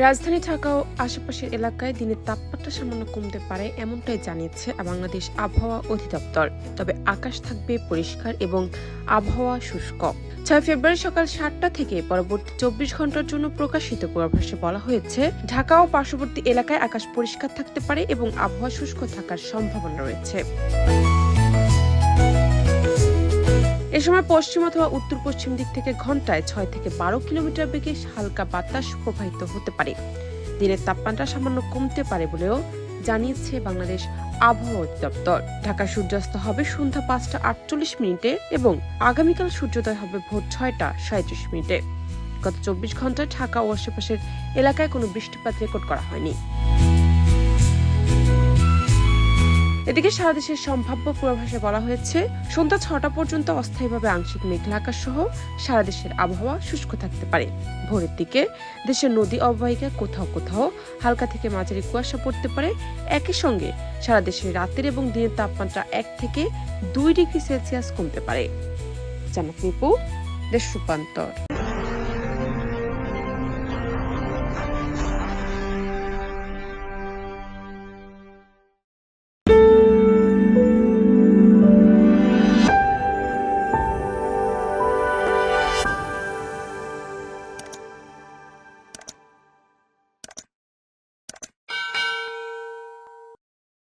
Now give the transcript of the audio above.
রাজধানী ঢাকা ও আশেপাশের এলাকায় দিনের তাপমাত্রা সামান্য কমতে পারে, এমনটাই জানিয়েছে বাংলাদেশ আবহাওয়া অধিদপ্তর। তবে আকাশ থাকবে পরিষ্কার এবং আবহাওয়া শুষ্ক। 6 ফেব্রুয়ারি সকাল 7টা থেকে পরবর্তী 24 ঘন্টার জন্য প্রকাশিত পূর্বাভাসে বলা হয়েছে, ঢাকা ও পার্শ্ববর্তী এলাকায় আকাশ পরিষ্কার থাকতে পারে এবং আবহাওয়া শুষ্ক থাকার সম্ভাবনা রয়েছে। এ সময় পশ্চিম অথবা উত্তর পশ্চিম দিক থেকে ঘন্টায় 6 থেকে 12 কিলোমিটার বেগে হালকা বাতাস প্রবাহিত হতে পারে। দিনের তাপমাত্রা সামান্য কমতে পারে বলেও জানিয়েছে বাংলাদেশ আবহাওয়া অধিদপ্তর। ঢাকা সূর্যাস্ত হবে সন্ধ্যা 5টা 48 মিনিটে এবং আগামীকাল সূর্যোদয় হবে ভোর 6টা 37 মিনিটে। গত 24 ঘন্টায় ঢাকা ও আশেপাশের এলাকায় কোনো বৃষ্টিপাত রেকর্ড করা হয়নি। এদিকে সারা দেশের সম্ভাব্য পূর্বাভাসে বলা হয়েছে, সন্ধ্যা 6টা পর্যন্ত অস্থায়ীভাবে আংশিক মেঘলা আকাশ সহ সারা দেশের আবহাওয়া শুষ্ক থাকতে পারে। ভোরের দিকে দেশের নদী অববাহিকায় কোথাও কোথাও হালকা থেকে মাঝারি কুয়াশা পড়তে পারে। একই সঙ্গে সারা দেশের রাতের এবং দিনের তাপমাত্রা 1 থেকে 2 ডিগ্রি সেলসিয়াস কমতে পারে। জানাত নিপু, দেশ রূপান্তর।